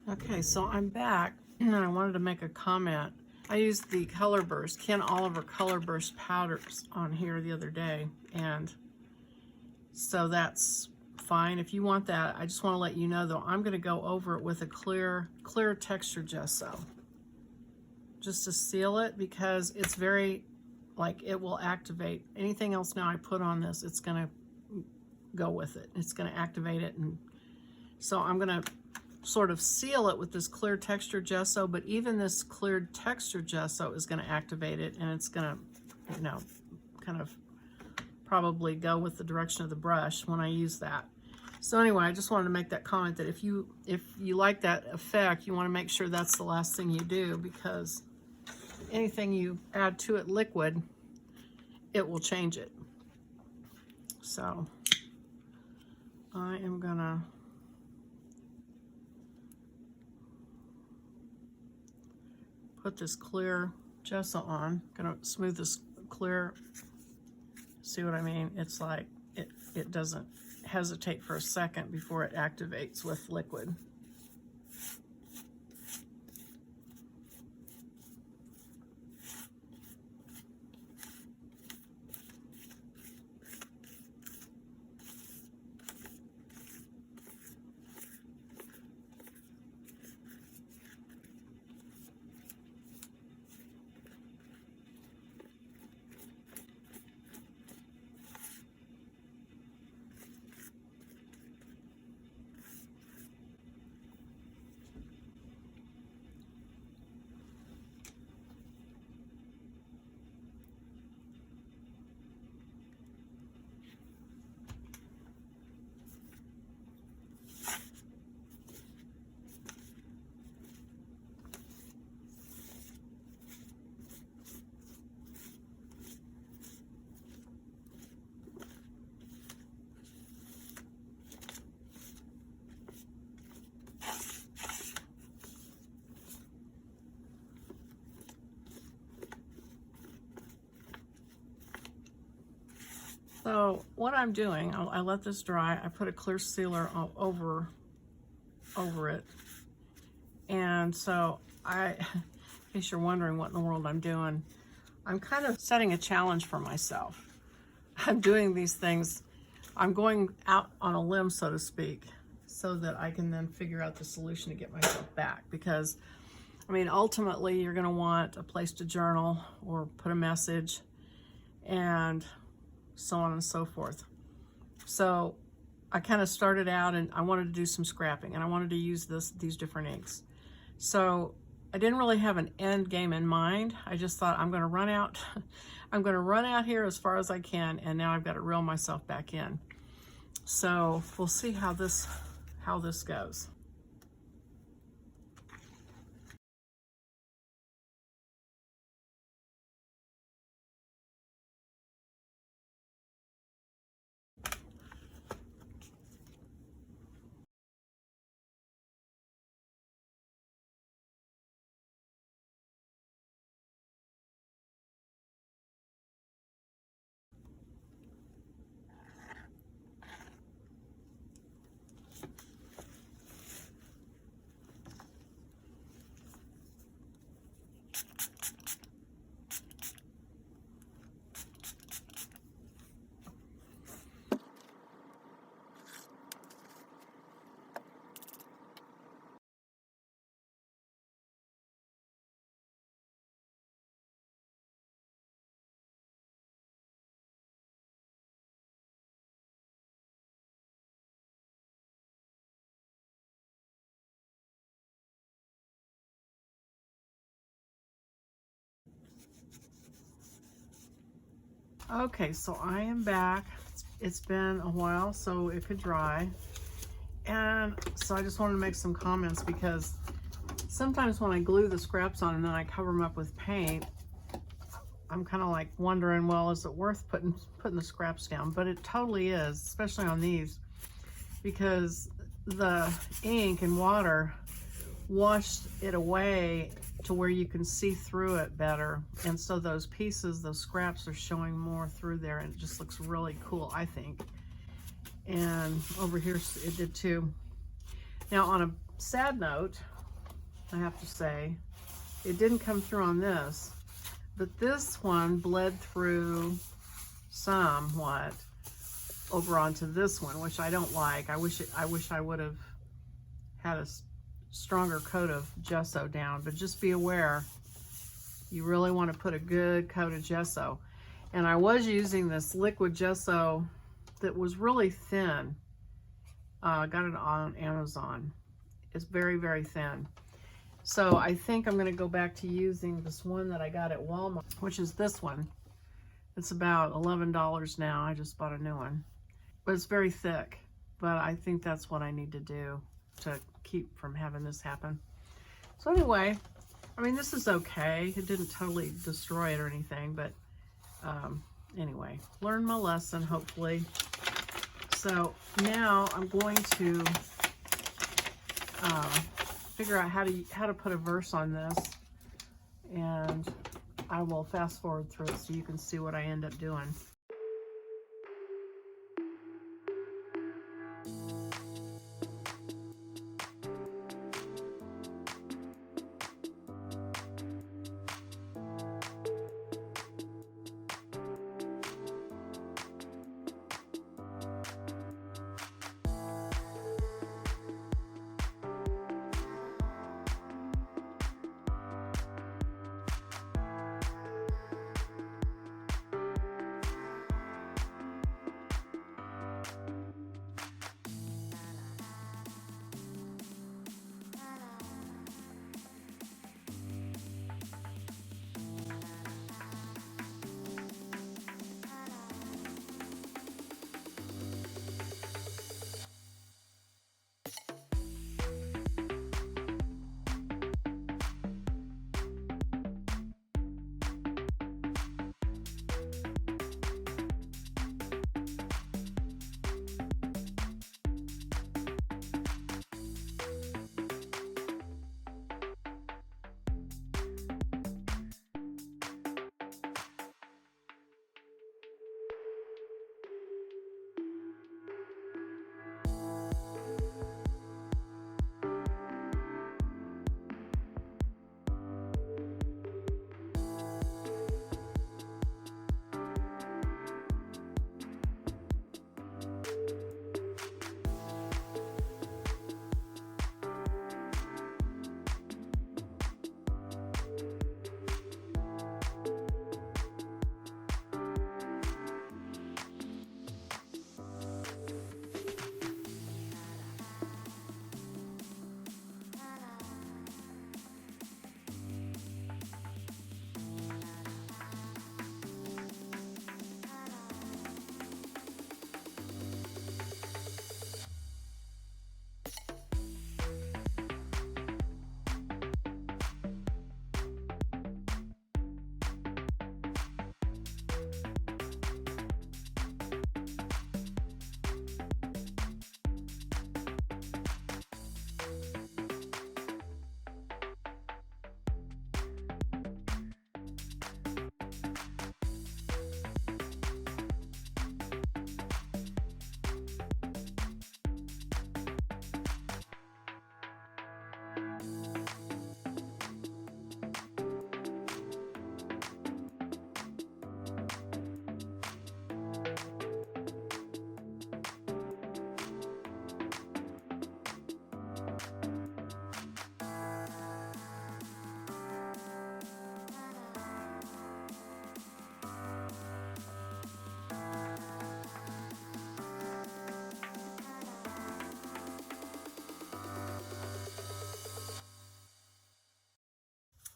Okay, so I'm back and I wanted to make a comment. I used the Color Burst, Ken Oliver Color Burst powders on here the other day, and so that's fine. If you want that, I just want to let you know though, I'm going to go over it with a clear texture gesso just to seal it, because it's very, like, it will activate anything else now I put on this. It's going to go with it. It's going to activate it, and so I'm going to sort of seal it with this clear texture gesso, but even this cleared texture gesso is going to activate it, and it's going to, you know, kind of probably go with the direction of the brush when I use that. So anyway, I just wanted to make that comment that if you like that effect, you want to make sure that's the last thing you do, because anything you add to it liquid, it will change it. So I am gonna put this clear gesso on. Gonna smooth this clear. See what I mean? It's like it doesn't hesitate for a second before it activates with liquid. So what I'm doing, I let this dry. I put a clear sealer over it. And so in case you're wondering what in the world I'm doing, I'm kind of setting a challenge for myself. I'm doing these things, I'm going out on a limb, so to speak, so that I can then figure out the solution to get myself back. Because, I mean, ultimately you're gonna want a place to journal or put a message, and so on and so forth. So I kind of started out and I wanted to do some scrapping, and I wanted to use these different inks. So I didn't really have an end game in mind. I just thought, I'm going to run out. I'm going to run out here as far as I can, and now I've got to reel myself back in. So we'll see how this goes. Okay, so I am back. It's been a while, so it could dry. And so I just wanted to make some comments, because sometimes when I glue the scraps on and then I cover them up with paint, I'm kind of like wondering, well, is it worth putting the scraps down? But it totally is, especially on these, because the ink and water washed it away to where you can see through it better. And so those pieces, those scraps are showing more through there, and it just looks really cool, I think. And over here it did too. Now, on a sad note, I have to say. It didn't come through on this, but this one bled through somewhat over onto this one, which I don't like. I wish I would have had a stronger coat of gesso down, but just be aware, you really want to put a good coat of gesso. And I was using this liquid gesso that was really thin. I got it on Amazon. It's very, very thin. So I think I'm going to go back to using this one that I got at Walmart, which is this one. It's about $11 now. I just bought a new one. But it's very thick. But I think that's what I need to do to keep from having this happen. So anyway, I mean, this is okay. It didn't totally destroy it or anything, but anyway, learned my lesson, hopefully. So now I'm going to figure out how to put a verse on this, and I will fast forward through it so you can see what I end up doing.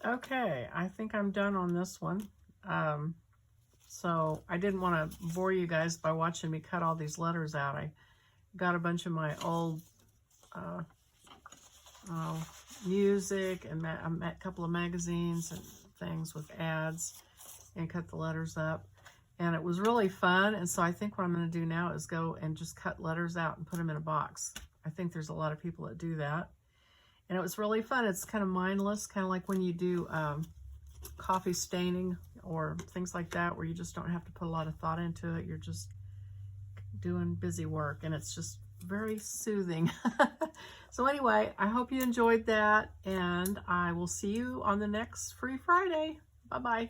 Okay, I think I'm done on this one. So I didn't want to bore you guys by watching me cut all these letters out. I got a bunch of my old music and a couple of magazines and things with ads and cut the letters up. And it was really fun. And so I think what I'm going to do now is go and just cut letters out and put them in a box. I think there's a lot of people that do that. And it was really fun. It's kind of mindless, kind of like when you do coffee staining or things like that, where you just don't have to put a lot of thought into it. You're just doing busy work, and it's just very soothing. So anyway, I hope you enjoyed that, and I will see you on the next Free Friday. Bye-bye.